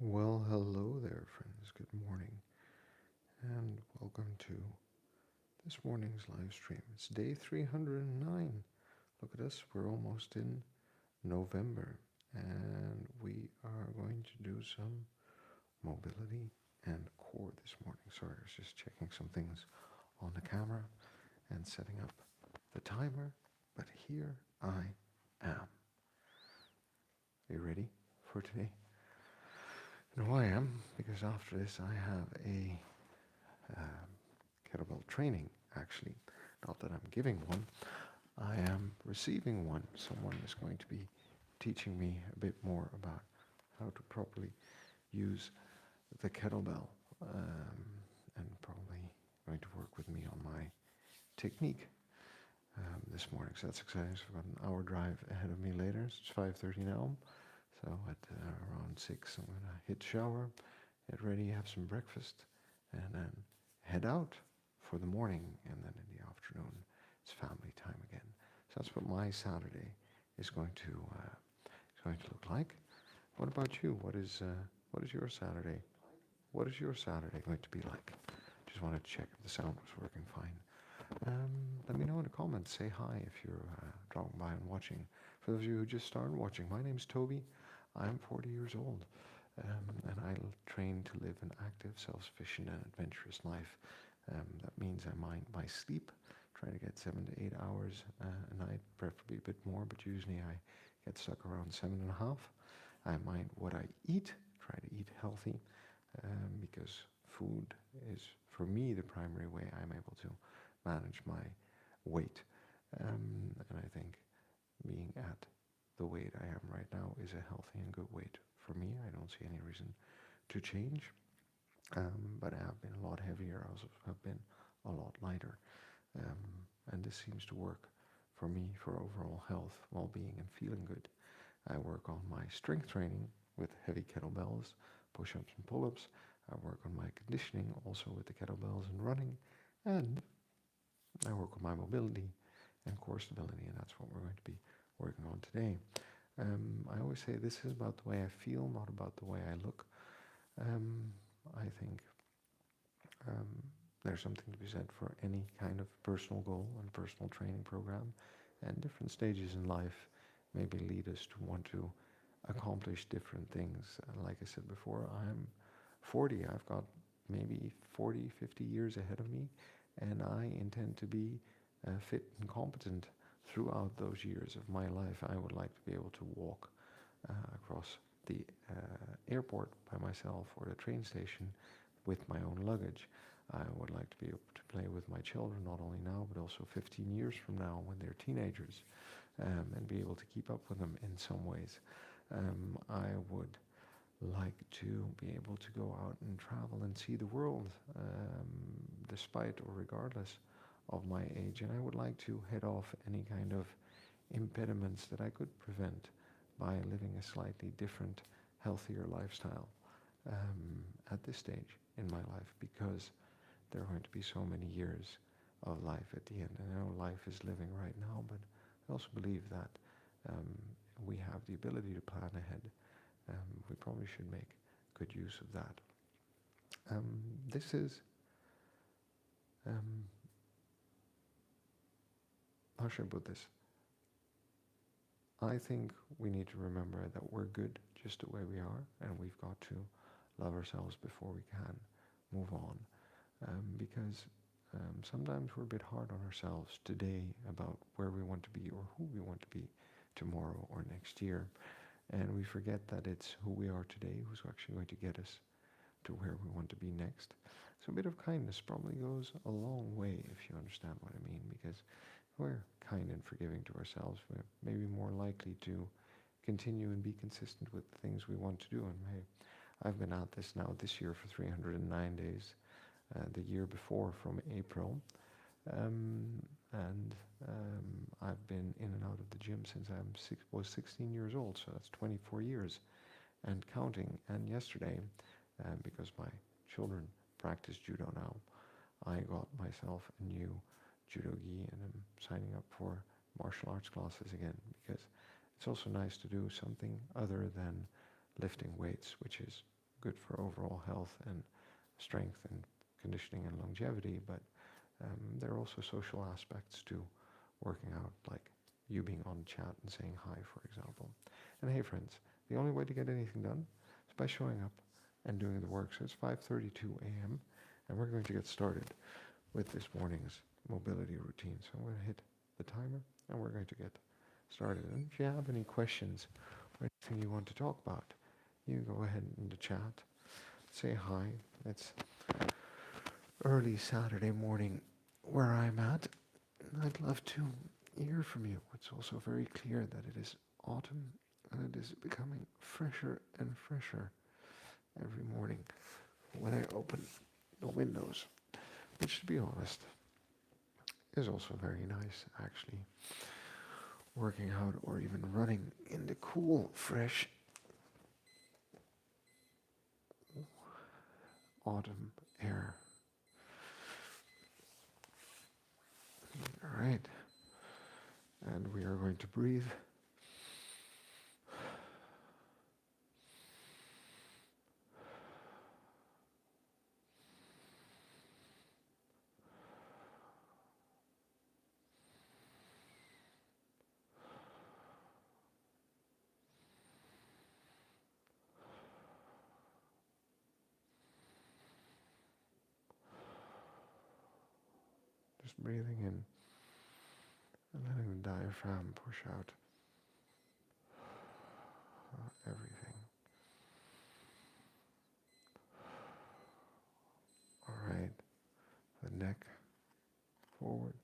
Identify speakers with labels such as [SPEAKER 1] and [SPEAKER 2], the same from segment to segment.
[SPEAKER 1] Well, hello there, friends. Good morning, and welcome to this morning's live stream. It's day 309. Look at us, we're almost in November, and we are going to do some mobility and core this morning. Sorry, I was just checking some things on the camera and setting up the timer, but here I am. Are you ready for today? You know who I am? Because after this I have a kettlebell training, actually. Not that I'm giving one, I am receiving one. Someone is going to be teaching me a bit more about how to properly use the kettlebell, and probably going to work with me on my technique this morning. So that's exciting. So I've got an hour drive ahead of me later. It's 5:30 now. So at around 6 I'm going to hit shower, get ready, have some breakfast, and then head out for the morning. And then in the afternoon it's family time again. So that's what my Saturday is going to look like. What about you? What is your Saturday? What is your Saturday going to be like? Just wanted to check if the sound was working fine. Let me know in the comments. Say hi if you're dropping by and watching. For those of you who just started watching, my name's Toby. I'm 40 years old, and I train to live an active, self-sufficient, and adventurous life. That means I mind my sleep, try to get 7 to 8 hours a night, preferably a bit more, but usually I get stuck around 7.5. I mind what I eat, try to eat healthy, because food is, for me, the primary way I'm able to manage my weight. And I think being at the weight I am right now is a healthy and good weight for me. I don't see any reason to change. But I have been a lot heavier. I also have been a lot lighter. And this seems to work for me for overall health, well-being, and feeling good. I work on my strength training with heavy kettlebells, push-ups and pull-ups. I work on my conditioning also with the kettlebells and running. And I work on my mobility and core stability, and that's what we're going to be working on today. I always say this is about the way I feel, not about the way I look. I think there's something to be said for any kind of personal goal and personal training program, and different stages in life maybe lead us to want to accomplish different things. Like I said before, I'm 40. I've got maybe 40, 50 years ahead of me, and I intend to be fit and competent throughout those years of my life. I would like to be able to walk across the airport by myself or the train station with my own luggage. I would like to be able to play with my children, not only now, but also 15 years from now when they're teenagers, and be able to keep up with them in some ways. I would like to be able to go out and travel and see the world, despite or regardless of my age. And I would like to head off any kind of impediments that I could prevent by living a slightly different, healthier lifestyle at this stage in my life, because there are going to be so many years of life at the end. And I know life is living right now, but I also believe that we have the ability to plan ahead. We probably should make good use of that. This is, um, how should I put this? I think we need to remember that we're good just the way we are, and we've got to love ourselves before we can move on. Because sometimes we're a bit hard on ourselves today about where we want to be or who we want to be tomorrow or next year. And we forget that it's who we are today who's actually going to get us to where we want to be next. So a bit of kindness probably goes a long way, if you understand what I mean, because if we're kind and forgiving to ourselves, we're maybe more likely to continue and be consistent with the things we want to do. And hey, I've been at this now this year for 309 days, the year before from April. And I've been in and out of the gym since I was 16 years old, so that's 24 years and counting. And yesterday, because my children practice judo now, I got myself a new judo gi, and I'm signing up for martial arts classes again, because it's also nice to do something other than lifting weights, which is good for overall health and strength and conditioning and longevity, but there are also social aspects to working out, like you being on chat and saying hi, for example. And hey friends, the only way to get anything done is by showing up and doing the work. So it's 5:32 a.m. and we're going to get started with this morning's mobility routine. So I'm going to hit the timer and we're going to get started. And if you have any questions or anything you want to talk about, you go ahead in the chat, say hi. It's early Saturday morning where I'm at. I'd love to hear from you. It's also very clear that it is autumn and it is becoming fresher and fresher every morning when I open the windows, which, to be honest, is also very nice, actually. Working out or even running in the cool, fresh autumn air. All right. And we are going to breathe. Just breathing in and letting the diaphragm push out everything. All right. The neck forward.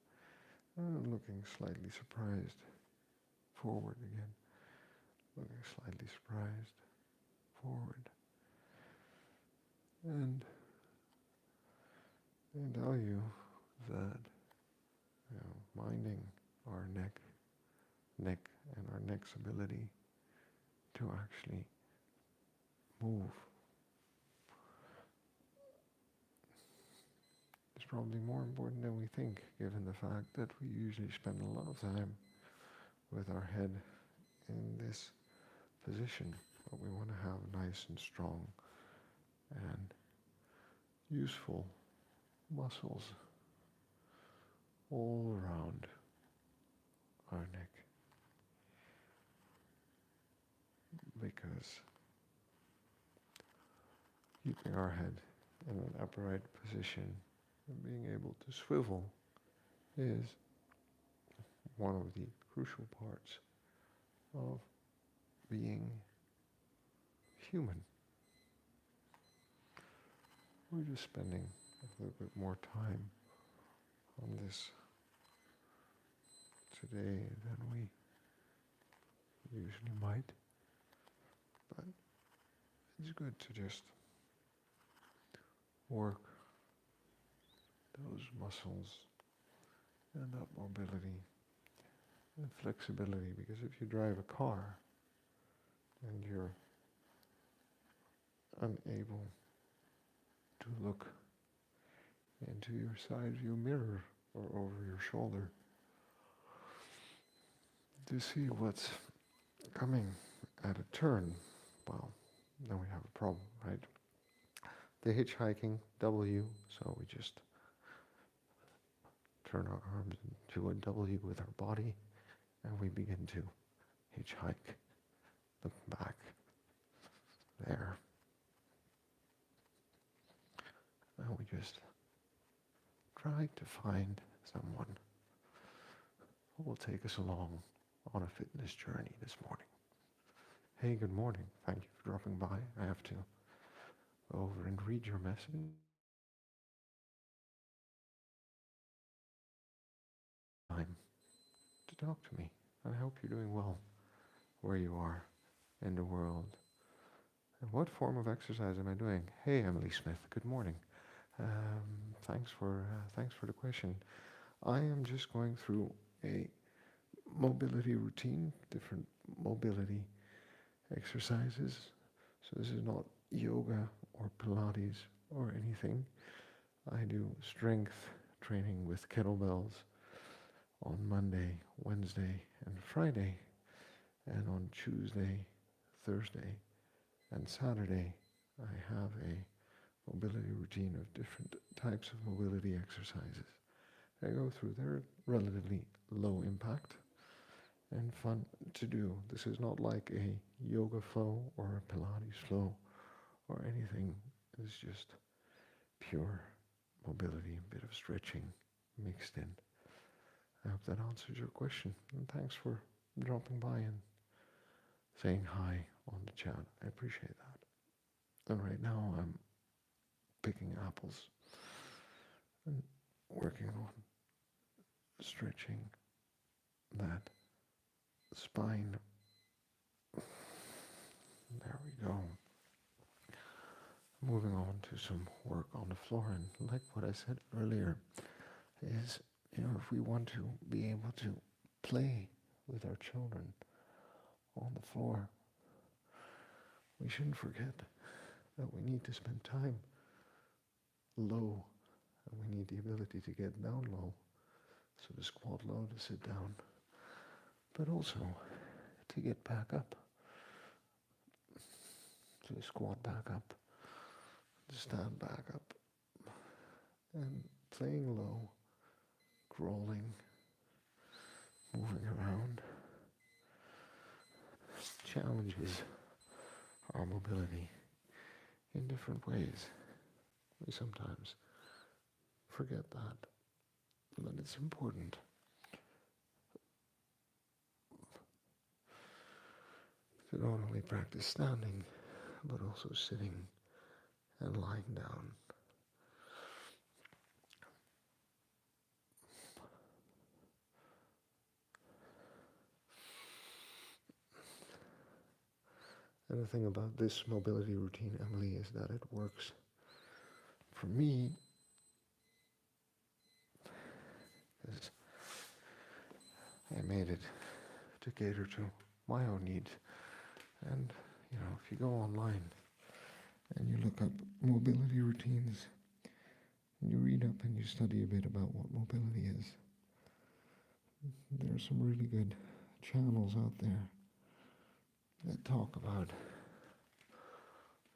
[SPEAKER 1] I'm looking slightly surprised. Forward again. Looking slightly surprised. Forward. And I tell you that, minding our neck and our neck's ability to actually move is probably more important than we think, given the fact that we usually spend a lot of time with our head in this position, but we want to have nice and strong and useful muscles all around our neck, because keeping our head in an upright position and being able to swivel is one of the crucial parts of being human. We're just spending a little bit more time on this today than we usually might, but it's good to just work those muscles and that mobility and flexibility, because if you drive a car and you're unable to look into your side view mirror or over your shoulder to see what's coming at a turn, well, then we have a problem, right? The hitchhiking W, so we just turn our arms into a W with our body and we begin to hitchhike, looking back there. And we just try to find someone who will take us along on a fitness journey this morning. Hey, good morning. Thank you for dropping by. I have to go over and read your message. Time to talk to me. And I hope you're doing well where you are in the world. And what form of exercise am I doing? Hey, Emily Smith. Good morning. Thanks for the question. I am just going through a mobility routine, different mobility exercises. So this is not yoga or Pilates or anything. I do strength training with kettlebells on Monday, Wednesday, and Friday, and on Tuesday, Thursday, and Saturday I have a mobility routine of different types of mobility exercises I go through. They're relatively low impact and fun to do. This is not like a yoga flow or a Pilates flow or anything. It's just pure mobility, a bit of stretching mixed in. I hope that answers your question. And thanks for dropping by and saying hi on the chat. I appreciate that. And right now I'm picking apples and working on stretching that spine. There we go. Moving on to some work on the floor, and like what I said earlier, is, if we want to be able to play with our children on the floor, we shouldn't forget that we need to spend time low, and we need the ability to get down low, so to squat low, to sit down, but also to get back up, to squat back up, to stand back up, and playing low, crawling, moving around, challenges our mobility in different ways. We sometimes forget that, but it's important to not only practice standing, but also sitting and lying down. And the thing about this mobility routine, Emily, is that it works for me, because I made it to cater to my own needs. And, if you go online and you look up mobility routines, and you read up and you study a bit about what mobility is, there are some really good channels out there that talk about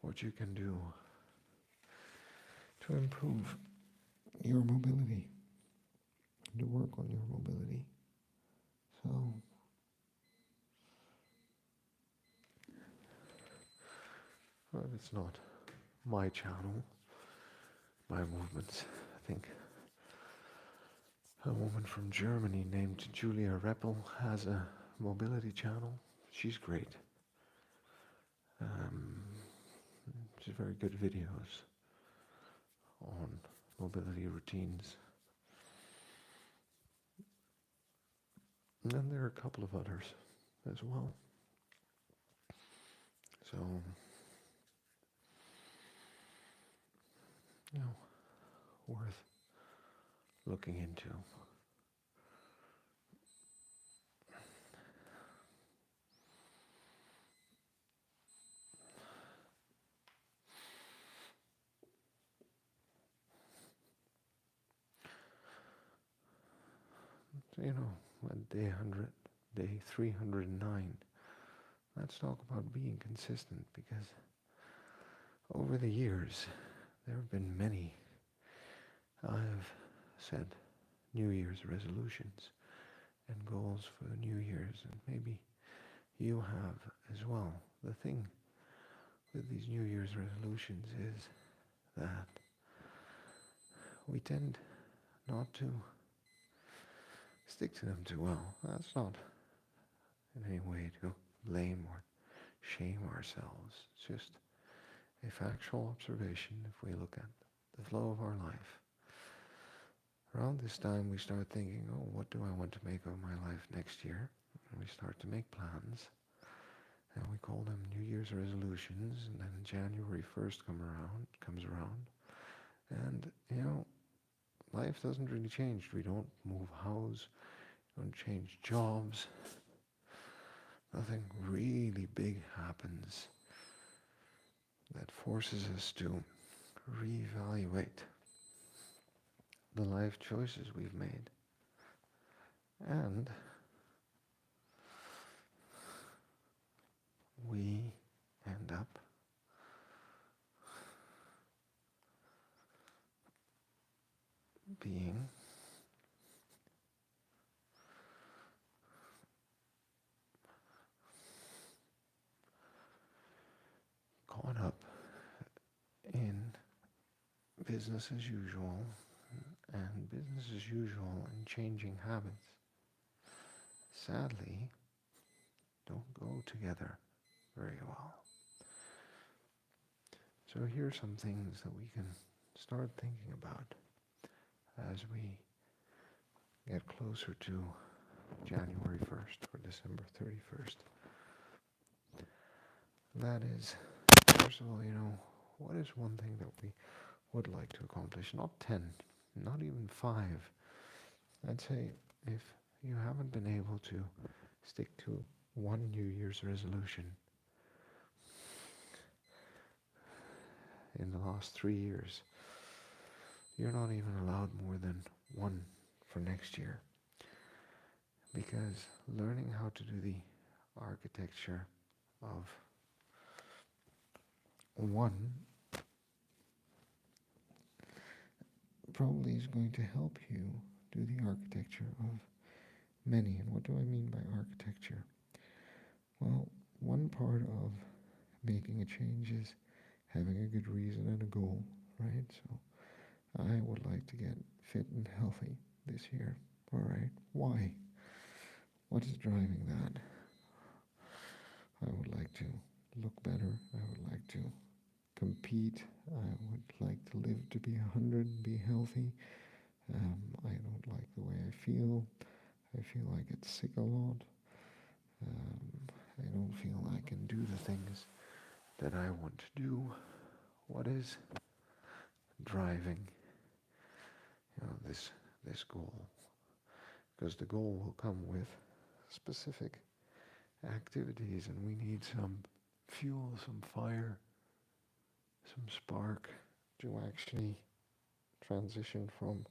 [SPEAKER 1] what you can do to improve your mobility, to work on your mobility. So, well, it's not my channel, my movements. I think a woman from Germany named Julia Reppel has a mobility channel. She's great. She's very good videos on mobility routines. And then there are a couple of others as well. So, worth looking into. At day 100, day 309, let's talk about being consistent, because over the years, there have been many, I've said, New Year's resolutions and goals for the New Year's, and maybe you have as well. The thing with these New Year's resolutions is that we tend not to stick to them too well. That's not in any way to blame or shame ourselves. It's just a factual observation. If we look at the flow of our life, around this time we start thinking, what do I want to make of my life next year? And we start to make plans, and we call them New Year's resolutions, and then January 1st comes around, and life doesn't really change. We don't move house, don't change jobs. Nothing really big happens that forces us to reevaluate the life choices we've made. And we end up being caught up in business as usual and business as usual and changing habits sadly don't go together very well. So here are some things that we can start thinking about as we get closer to January 1st or December 31st. That is, first of all, what is one thing that we would like to accomplish? Not 10, not even 5. I'd say if you haven't been able to stick to one New Year's resolution in the last 3 years, you're not even allowed more than one for next year. Because learning how to do the architecture of one probably is going to help you do the architecture of many. And what do I mean by architecture? Well, one part of making a change is having a good reason and a goal, right? So I would like to get fit and healthy this year. All right. Why? What is driving that? I would like to look better. I would like to compete. I would like to live to be 100, be healthy. I don't like the way I feel. I feel like I get sick a lot. I don't feel I can do the things that I want to do. What is driving this goal? Because the goal will come with specific activities, and we need some fuel, some fire, some spark to actually transition from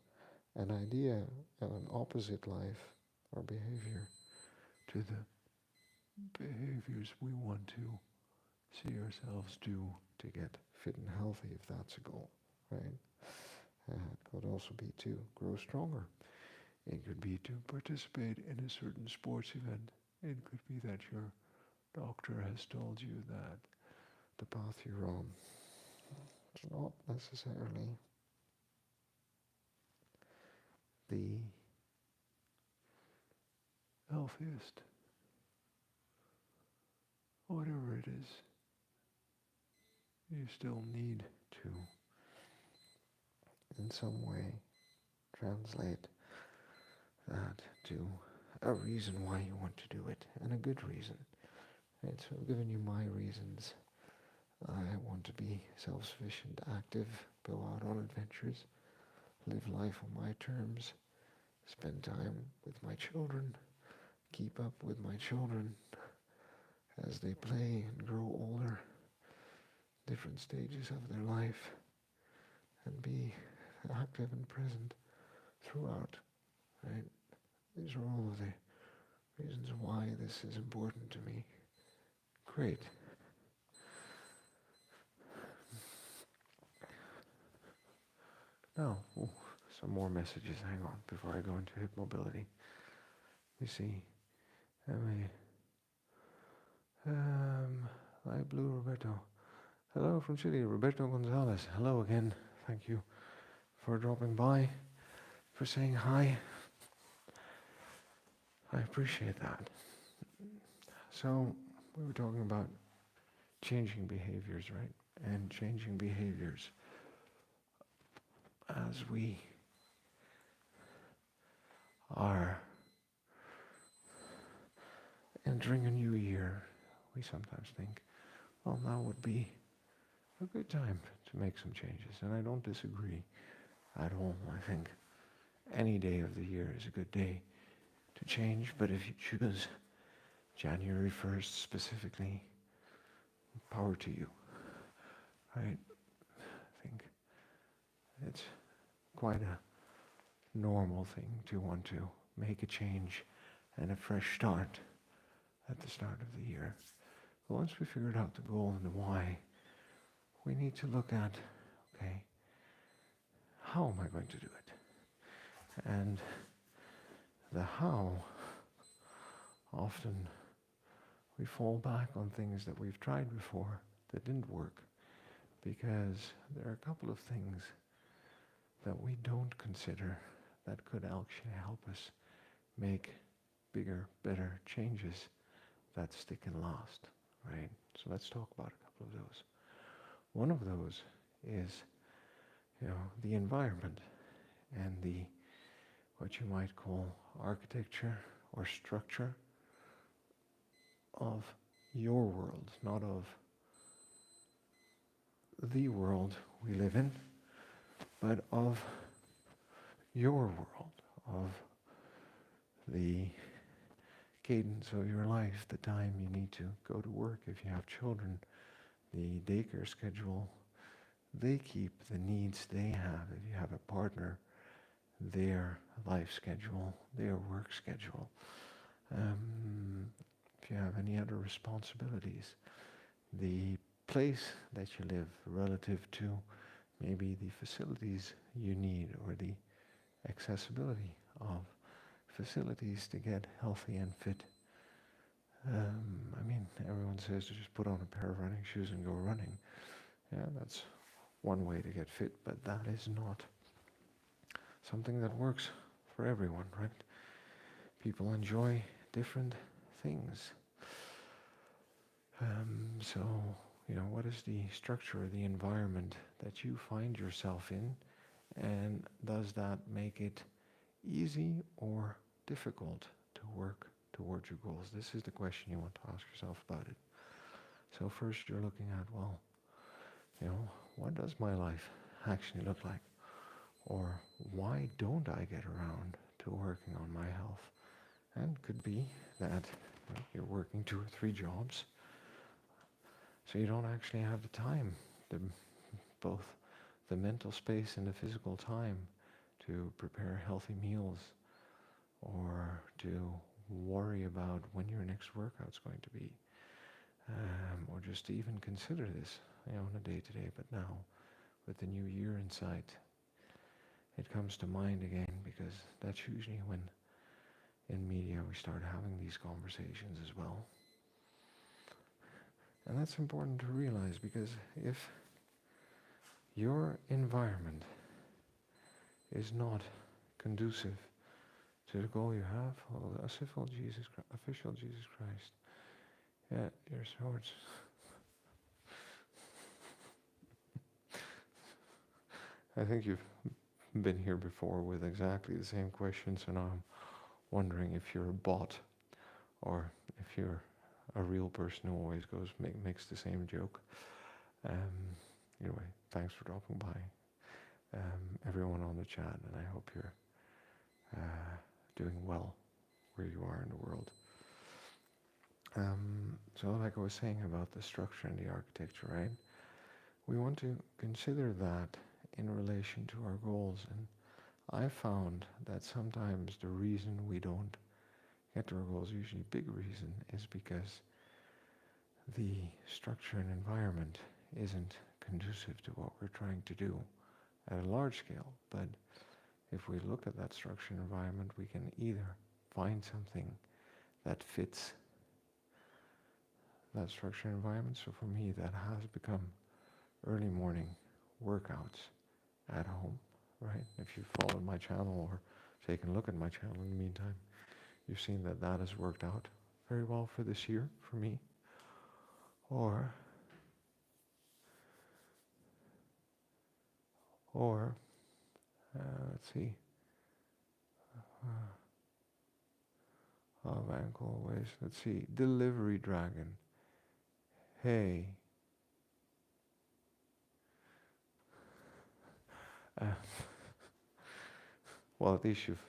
[SPEAKER 1] an idea of an opposite life or behavior to the behaviors we want to see ourselves do to get fit and healthy, if that's a goal, right? It could also be to grow stronger. It could be to participate in a certain sports event. It could be that your doctor has told you that the path you're on is not necessarily the healthiest. Whatever it is, you still need to, in some way, translate that to a reason why you want to do it, and a good reason. Right? So I've given you my reasons. I want to be self-sufficient, active, go out on adventures, live life on my terms, spend time with my children, keep up with my children as they play and grow older, different stages of their life, and be active and present throughout, right? These are all of the reasons why this is important to me. Great. Now, some more messages. Hang on, before I go into hip mobility. You see, light blue Roberto. Hello from Chile, Roberto Gonzalez. Hello again. Thank you for dropping by, for saying hi. I appreciate that. So, we were talking about changing behaviors, right? And changing behaviors as we are entering a new year. We sometimes think, well, now would be a good time to make some changes. And I don't disagree at all. I think any day of the year is a good day to change. But if you choose January 1st specifically, power to you, right? I think it's quite a normal thing to want to make a change and a fresh start at the start of the year. But once we figured out the goal and the why, we need to look at, okay, how am I going to do it? And the how, often we fall back on things that we've tried before that didn't work, because there are a couple of things that we don't consider that could actually help us make bigger, better changes that stick and last, right? So let's talk about a couple of those. One of those is, the environment and the what you might call architecture or structure of your world, not of the world we live in, but of your world, of the cadence of your life, the time you need to go to work if you have children, the daycare schedule they keep, the needs they have, if you have a partner, their life schedule, their work schedule. If you have any other responsibilities, the place that you live relative to maybe the facilities you need or the accessibility of facilities to get healthy and fit. Everyone says to just put on a pair of running shoes and go running. Yeah, that's one way to get fit, but that is not something that works for everyone, right? People enjoy different things. So, what is the structure, the environment that you find yourself in, and does that make it easy or difficult to work towards your goals? This is the question you want to ask yourself about it. So first you're looking at, what does my life actually look like? Or why don't I get around to working on my health? And it could be that you're working 2 or 3 jobs, so you don't actually have the time, both the mental space and the physical time to prepare healthy meals or to worry about when your next workout's going to be, or just to even consider this, on a day-to-day. But now, with the new year in sight, it comes to mind again, because that's usually when in media we start having these conversations as well. And that's important to realize, because if your environment is not conducive to the goal you have, official Jesus Christ, yeah, your swords. I think you've been here before with exactly the same questions, and I'm wondering if you're a bot or if you're a real person who always makes the same joke. Anyway, thanks for dropping by, everyone on the chat, and I hope you're doing well where you are in the world. So like I was saying about the structure and the architecture, right? We want to consider that in relation to our goals. And I found that sometimes the reason we don't get to our goals, usually a big reason, is because the structure and environment isn't conducive to what we're trying to do at a large scale. But if we look at that structure and environment, we can either find something that fits that structure and environment. So for me, that has become early morning workouts at home, right? If you've followed my channel or taken a look at my channel in the meantime, you've seen that that has worked out very well for this year for me. Or let's see, of ankle waist. Let's see, Delivery Dragon. Hey. Well, at least you've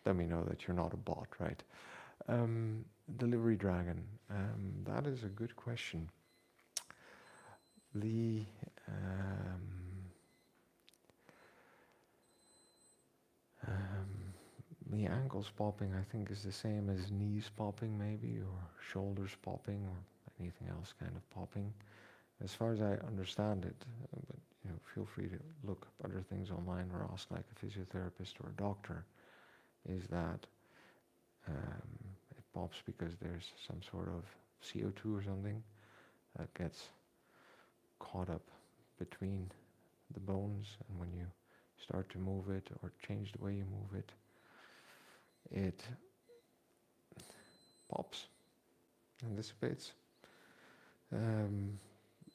[SPEAKER 1] let me know that you're not a bot, right? Delivery Dragon. That is a good question. The ankles popping, I think, is the same as knees popping, maybe, or shoulders popping, or anything else kind of popping. as far as I understand it, but feel free to look up other things online or ask like a physiotherapist or a doctor, is that it pops because there's some sort of CO2 or something that gets caught up between the bones, and when you start to move it or change the way you move it, it pops and dissipates.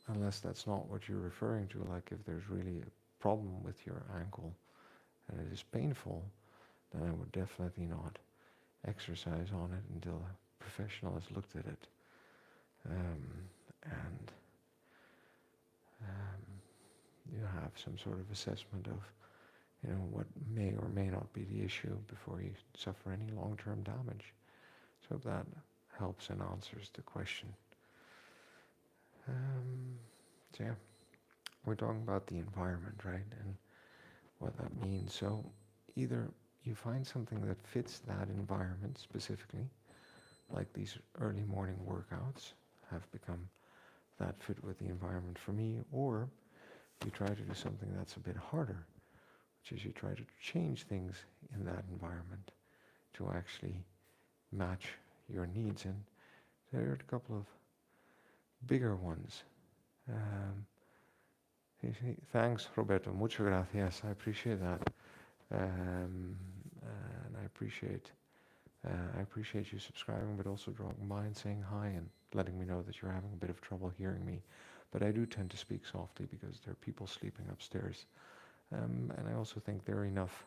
[SPEAKER 1] Unless that's not what you're referring to, like if there's really a problem with your ankle and it is painful, then I would definitely not exercise on it until a professional has looked at it. And you have some sort of assessment of what may or may not be the issue before you suffer any long-term damage. So that helps and answers the question. So yeah, we're talking about the environment, right? And what that means. So either you find something that fits that environment specifically, like these early morning workouts have become that fit with the environment for me, or you try to do something that's a bit harder, which is you try to change things in that environment to actually match your needs. And there are a couple of bigger ones. Thanks, Roberto. Muchas gracias. I appreciate that. And I appreciate you subscribing, but also dropping by and saying hi and letting me know that you're having a bit of trouble hearing me. But I do tend to speak softly because there are people sleeping upstairs. And I also think there are enough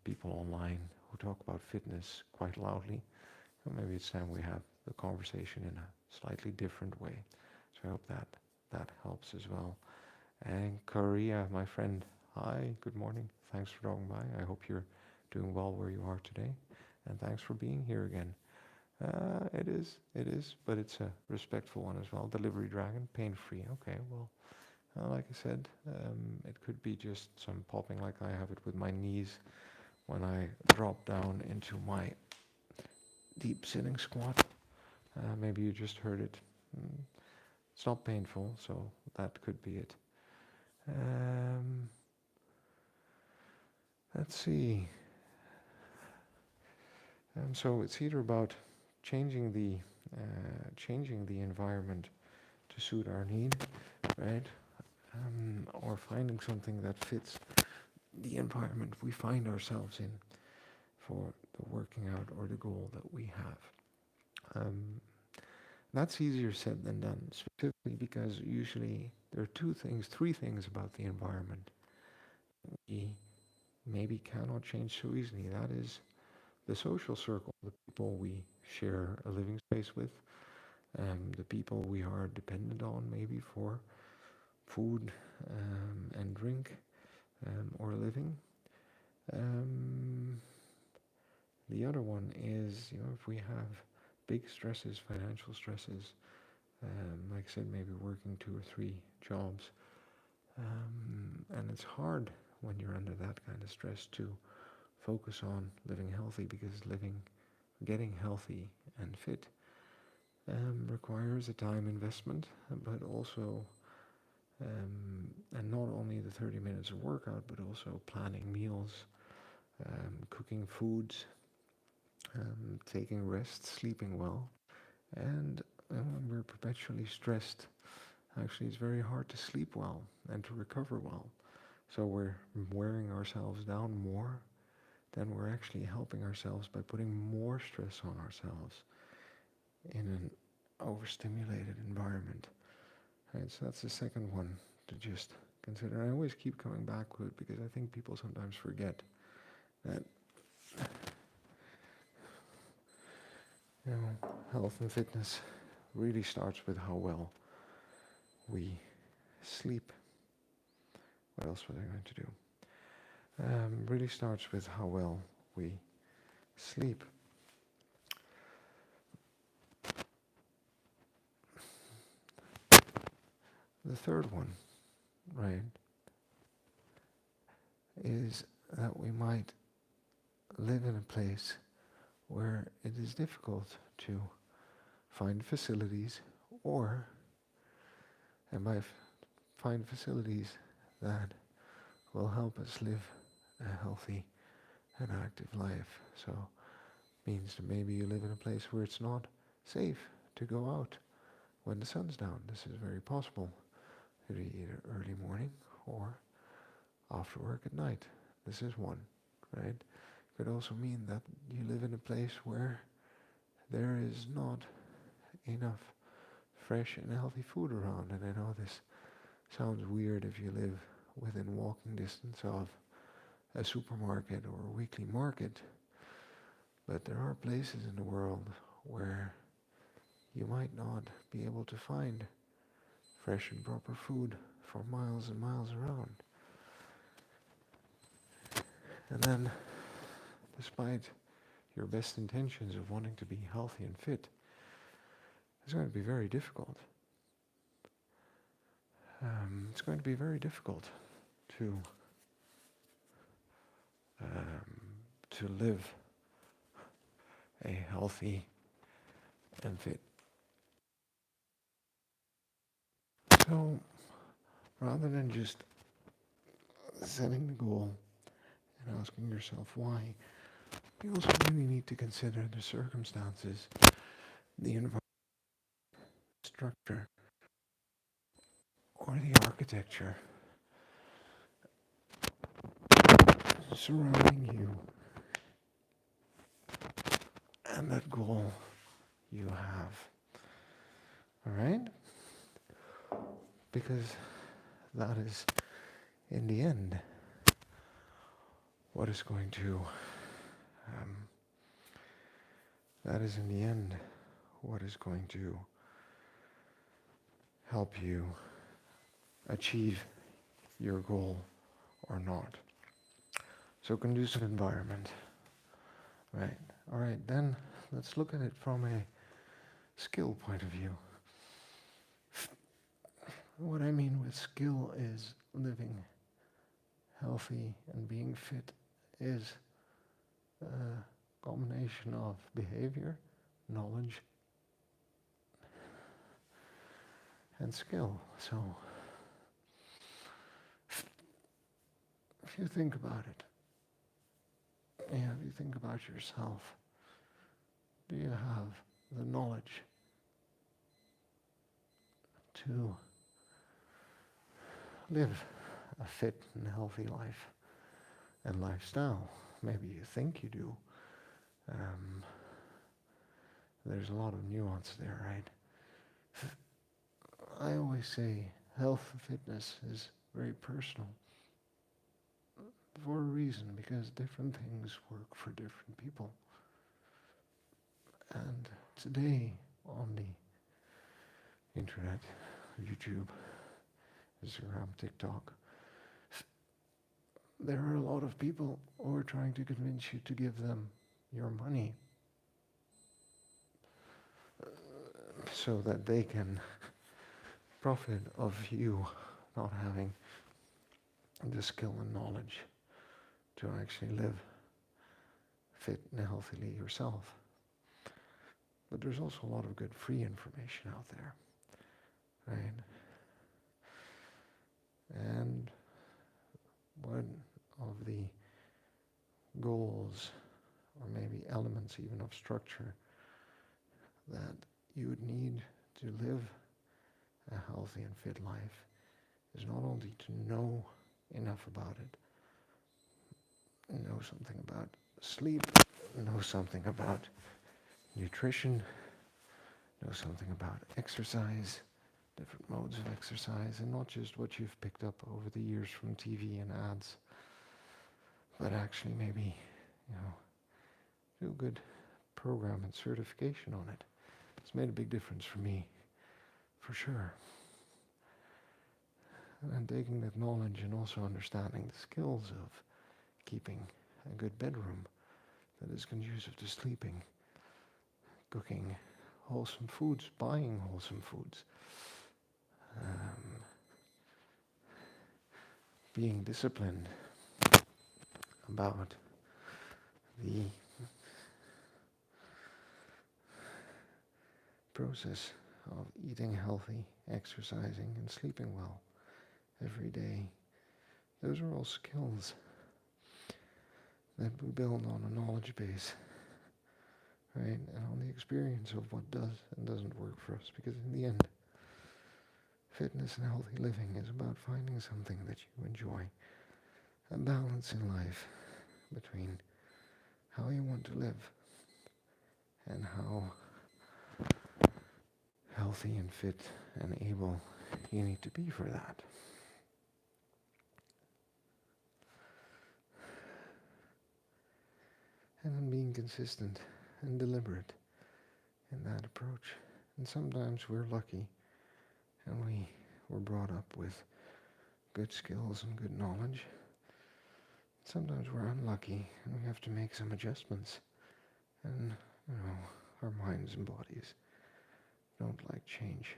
[SPEAKER 1] people online who talk about fitness quite loudly. And maybe it's time we have the conversation in a slightly different way. So I hope that helps as well. And Korea, my friend, hi, good morning. Thanks for dropping by. I hope you're doing well where you are today. And thanks for being here again. It is, but it's a respectful one as well. Delivery Dragon, pain-free. Okay, well, like I said, it could be just some popping like I have it with my knees when I drop down into my deep sitting squat. Maybe you just heard it. It's not painful, so that could be it. Let's see. So it's either about changing the environment to suit our need, right? Or finding something that fits the environment we find ourselves in for the working out or the goal that we have. That's easier said than done, specifically because usually there are three things about the environment we maybe cannot change so easily. That is the social circle, the people we share a living space with, the people we are dependent on maybe for food and drink or living. The other one is, if we have big stresses, financial stresses, like I said, maybe working 2 or 3 jobs, and it's hard when you're under that kind of stress to focus on living healthy, because getting healthy and fit requires a time investment, but also and not only the 30 minutes of workout, but also planning meals, cooking foods, taking rest, sleeping well. And when we're perpetually stressed, actually it's very hard to sleep well and to recover well. So we're wearing ourselves down more than we're actually helping ourselves by putting more stress on ourselves in an overstimulated environment. Right, so that's the second one to just consider. I always keep coming back to it because I think people sometimes forget that health and fitness really starts with how well we sleep. What else was I going to do? Really starts with how well we sleep. The third one, right, is that we might live in a place where it is difficult to find facilities or and find facilities that will help us live a healthy and active life. So means that maybe you live in a place where it's not safe to go out when the sun's down. This is very possible. Either early morning or after work at night. This is one, right? It could also mean that you live in a place where there is not enough fresh and healthy food around. And I know this sounds weird if you live within walking distance of a supermarket or a weekly market, but there are places in the world where you might not be able to find fresh and proper food for miles and miles around. And then, despite your best intentions of wanting to be healthy and fit, it's going to be very difficult. It's going to be very difficult to live a healthy and fit. So, rather than just setting the goal and asking yourself why, you also really need to consider the circumstances, the environment, structure, or the architecture surrounding you and that goal you have. Alright? Because that is, in the end, what is going to, help you achieve your goal or not. So conducive environment, right? All right, then let's look at it from a skill point of view. What I mean with skill is living healthy and being fit is a combination of behavior, knowledge, and skill. So if you think about it, and if you think about yourself, do you have the knowledge to live a fit and healthy life and lifestyle? Maybe you think you do. There's a lot of nuance there, right? I always say health and fitness is very personal for a reason, because different things work for different people. And today on the internet, YouTube, Instagram, TikTok, there are a lot of people who are trying to convince you to give them your money so that they can profit of you not having the skill and knowledge to actually live fit and healthily yourself. But there's also a lot of good free information out there, right? And one of the goals, or maybe elements even of structure, that you would need to live a healthy and fit life is not only to know enough about it, know something about sleep, know something about nutrition, know something about exercise, different modes of exercise, and not just what you've picked up over the years from TV and ads, but actually maybe, do a good program and certification on it. It's made a big difference for me, for sure. And taking that knowledge and also understanding the skills of keeping a good bedroom that is conducive to sleeping, cooking wholesome foods, buying wholesome foods, being disciplined about the process of eating healthy, exercising, and sleeping well every day. Those are all skills that we build on a knowledge base, right? And on the experience of what does and doesn't work for us. Because in the end, fitness and healthy living is about finding something that you enjoy. A balance in life between how you want to live and how healthy and fit and able you need to be for that. And then being consistent and deliberate in that approach. And sometimes we're lucky and we were brought up with good skills and good knowledge. Sometimes we're unlucky and we have to make some adjustments. And, our minds and bodies don't like change.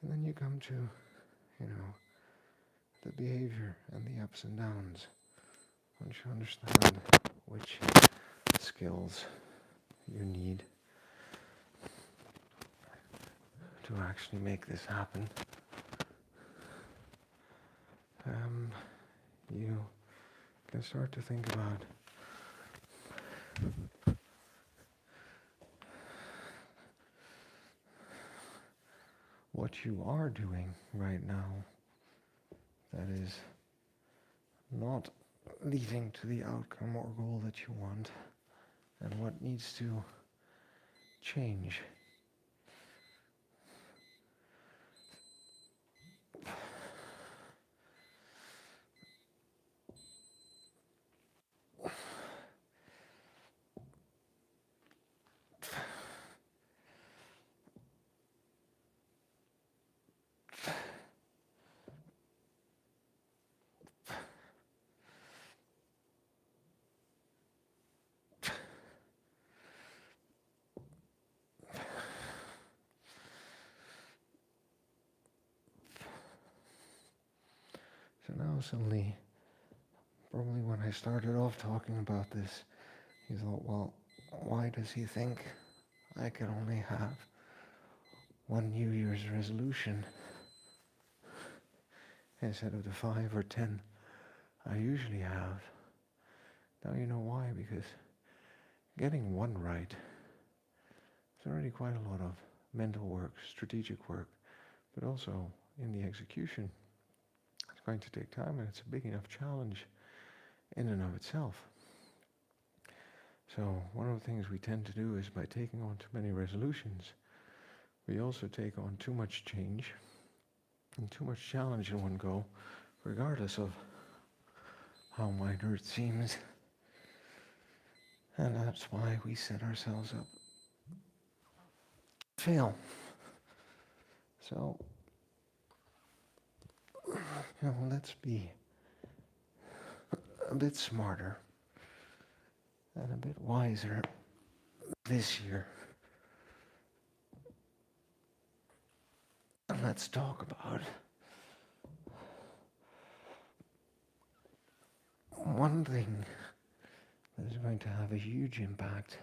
[SPEAKER 1] And then you come to, the behavior and the ups and downs. Once you understand which skills you need to actually make this happen, you can start to think about what you are doing right now that is not leading to the outcome or goal that you want, and what needs to change. So now suddenly, probably when I started off talking about this, he thought, well, why does he think I can only have one New Year's resolution instead of the 5 or 10 I usually have? Now you know why, because getting one right is already quite a lot of mental work, strategic work, but also in the execution. It's going to take time, and it's a big enough challenge in and of itself. So one of the things we tend to do is by taking on too many resolutions, we also take on too much change and too much challenge in one go, regardless of how minor it seems. And that's why we set ourselves up to fail. So, let's be a bit smarter and a bit wiser this year. And let's talk about one thing that is going to have a huge impact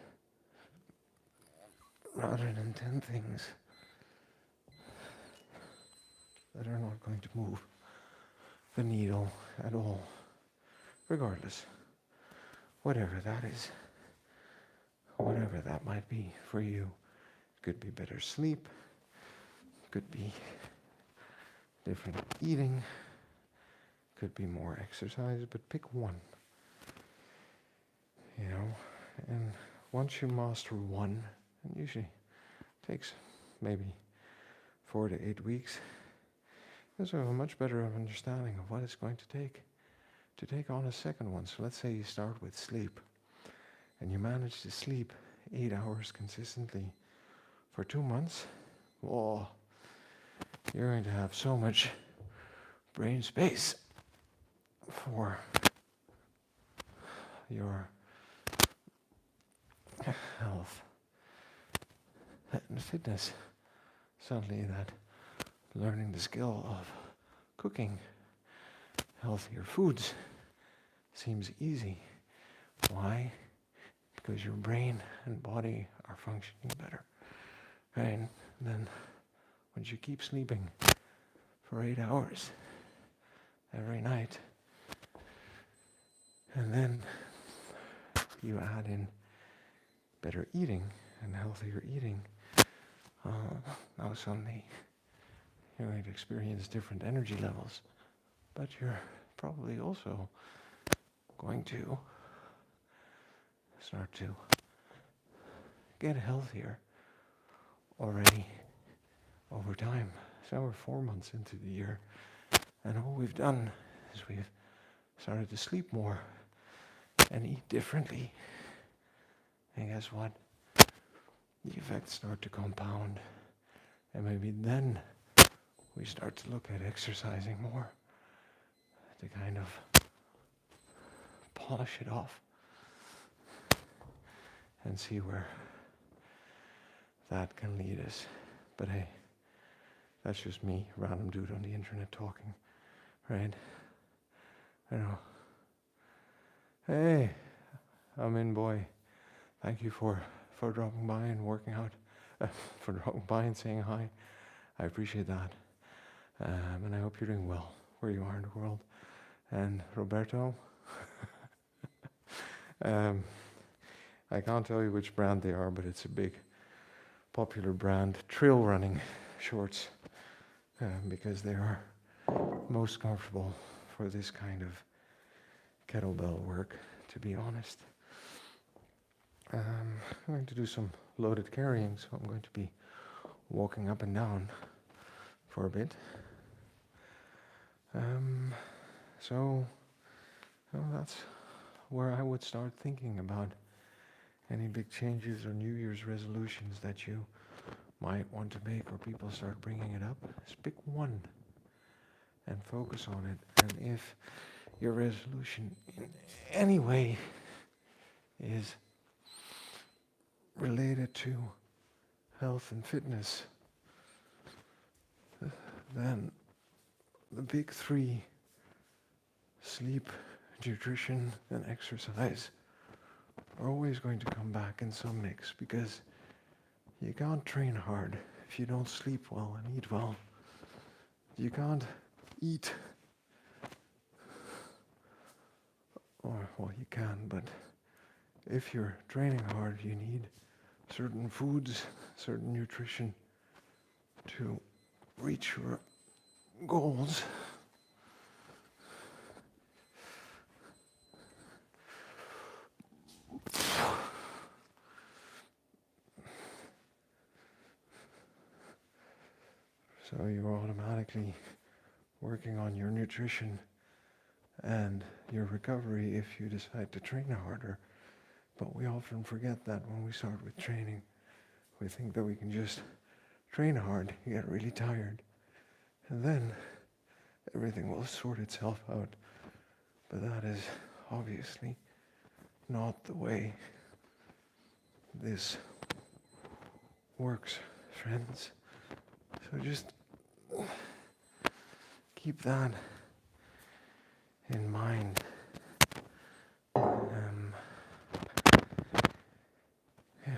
[SPEAKER 1] rather than 10 things that are not going to move the needle at all, regardless, whatever that is, whatever that might be for you. It could be better sleep, could be different eating, could be more exercise, but pick one, and once you master one, and usually takes maybe 4 to 8 weeks, you also have a much better understanding of what it's going to take on a second one. So let's say you start with sleep, and you manage to sleep 8 hours consistently for 2 months. Whoa, you're going to have so much brain space for your health and fitness. Suddenly that learning the skill of cooking healthier foods seems easy. Why? Because your brain and body are functioning better, right? And then once you keep sleeping for 8 hours every night, and then you add in better eating and healthier eating, now suddenly you're going to experience different energy levels, but you're probably also going to start to get healthier already over time. So we're 4 months into the year, and all we've done is we've started to sleep more and eat differently. And guess what? The effects start to compound, and maybe then we start to look at exercising more to kind of polish it off and see where that can lead us. But hey, that's just me, random dude on the internet talking, right? I know. Hey, I'm in, boy. Thank you for dropping by and working out, for dropping by and saying hi. I appreciate that. And I hope you're doing well where you are in the world. And Roberto, I can't tell you which brand they are, but it's a big, popular brand, trail running shorts, because they are most comfortable for this kind of kettlebell work, to be honest. I'm going to do some loaded carrying, so I'm going to be walking up and down for a bit. So that's where I would start thinking about any big changes or New Year's resolutions that you might want to make, or people start bringing it up. Just pick one and focus on it. And if your resolution in any way is related to health and fitness, then the big three, sleep, nutrition, and exercise, are always going to come back in some mix, because you can't train hard if you don't sleep well and eat well. You can't eat, or, well, you can, but if you're training hard, you need certain foods, certain nutrition to reach your goals. So you're automatically working on your nutrition and your recovery if you decide to train harder. But we often forget that when we start with training. We think that we can just train hard, get really tired, and then everything will sort itself out. But that is obviously not the way this works, friends. So just keep that in mind. Yeah.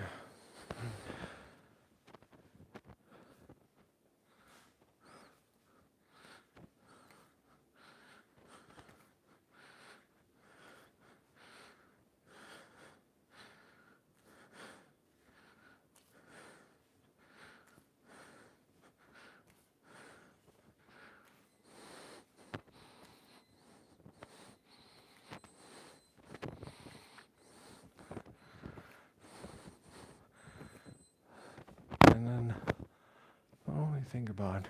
[SPEAKER 1] And then not only think about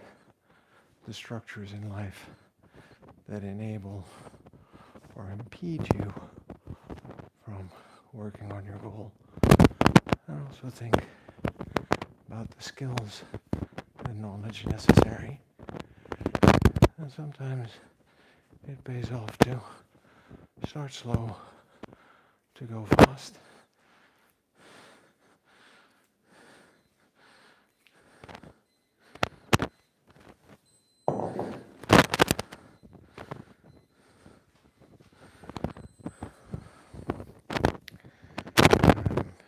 [SPEAKER 1] the structures in life that enable or impede you from working on your goal, and also think about the skills and knowledge necessary. And sometimes it pays off to start slow, to go fast.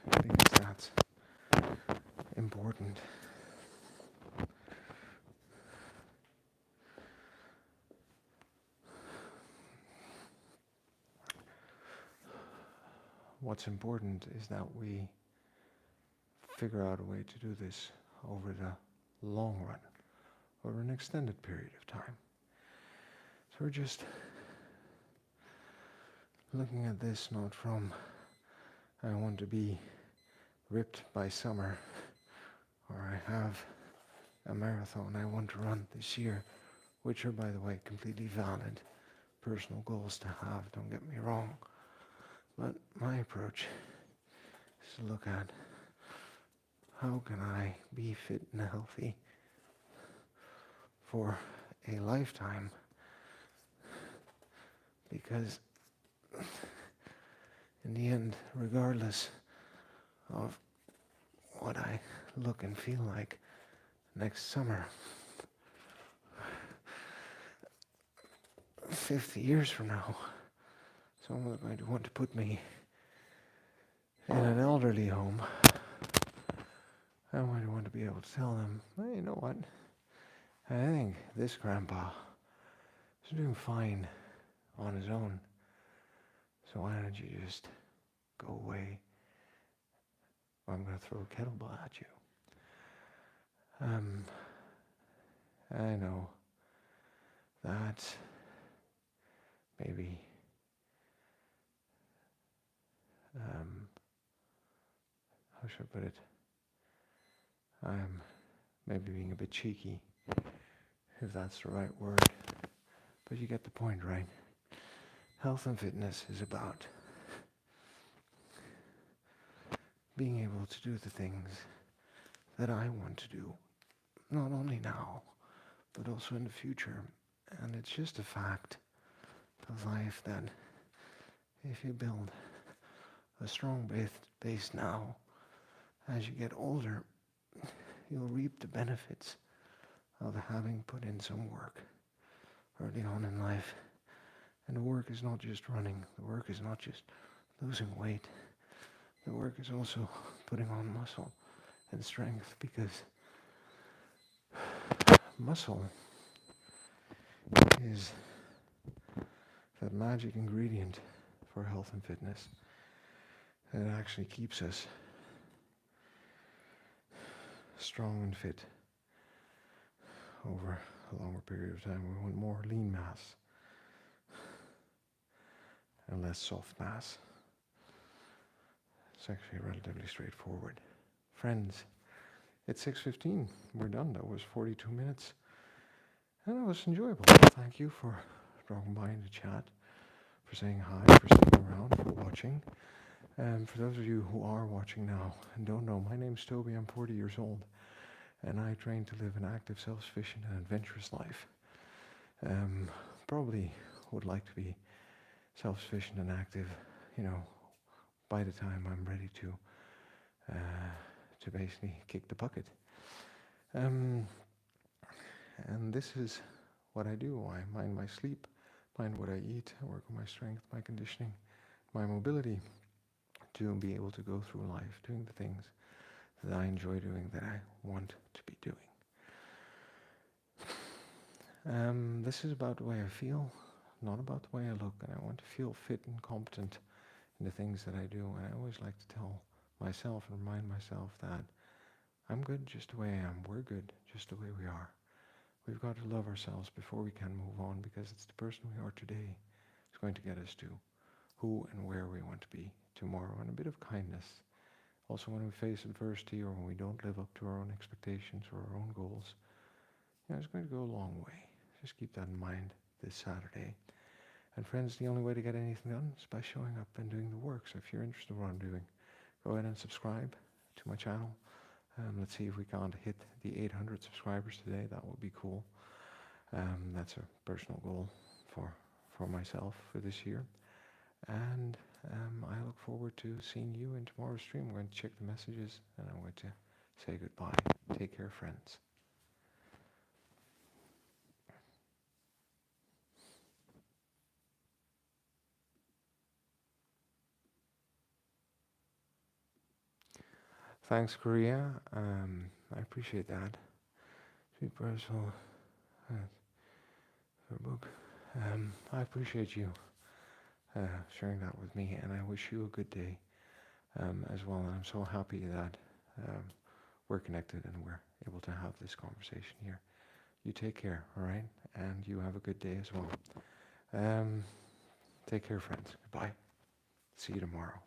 [SPEAKER 1] Because that's important. what's important is that we figure out a way to do this over the long run, over an extended period of time. So we're just looking at this not from, I want to be ripped by summer, or I have a marathon I want to run this year, which are, by the way, completely valid personal goals to have, don't get me wrong. But my approach is to look at how can I be fit and healthy for a lifetime, because in the end, regardless of what I look and feel like next summer, 50 years from now, someone's going to want to put me in an elderly home. I'm going to want to be able to tell them, hey, you know what? I think this grandpa is doing fine on his own. So why don't you just go away, or I'm going to throw a kettlebell at you. I know that maybe how should I put it? I'm maybe being a bit cheeky, if that's the right word, but you get the point, right? Health and fitness is about being able to do the things that I want to do, not only now, but also in the future. And it's just a fact of life that if you build a strong base now, as you get older, you'll reap the benefits of having put in some work early on in life. And the work is not just running, the work is not just losing weight, the work is also putting on muscle and strength, because muscle is that magic ingredient for health and fitness that actually keeps us strong and fit over a longer period of time. We want more lean mass and less soft mass. It's actually relatively straightforward. Friends, it's 6:15. We're done. That was 42 minutes. And it was enjoyable. Thank you for dropping by in the chat, for saying hi, for sticking around, for watching. For those of you who are watching now and don't know, my name's Toby. I'm 40 years old, and I train to live an active, self-sufficient, and adventurous life. Probably would like to be self-sufficient and active, by the time I'm ready to basically kick the bucket. And this is what I do. I mind my sleep, mind what I eat, I work on my strength, my conditioning, my mobility, to be able to go through life doing the things that I enjoy doing, that I want to be doing. This is about the way I feel, not about the way I look, and I want to feel fit and competent in the things that I do. And I always like to tell myself and remind myself that I'm good just the way I am. We're good just the way we are. We've got to love ourselves before we can move on, because it's the person we are today who's going to get us to who and where we want to be tomorrow. And a bit of kindness. Also, when we face adversity, or when we don't live up to our own expectations or our own goals, it's going to go a long way. Just keep that in mind this Saturday. And friends, the only way to get anything done is by showing up and doing the work. So if you're interested in what I'm doing, go ahead and subscribe to my channel. Let's see if we can't hit the 800 subscribers today. That would be cool. That's a personal goal for myself for this year. And I look forward to seeing you in tomorrow's stream. I'm going to check the messages, and I'm going to say goodbye. Take care, friends. Thanks, Korea. I appreciate that. Sweet personal book. I appreciate you sharing that with me, and I wish you a good day. as well. And I'm so happy that we're connected and we're able to have this conversation here. You take care, all right? And you have a good day as well. Take care, friends. Goodbye. See you tomorrow.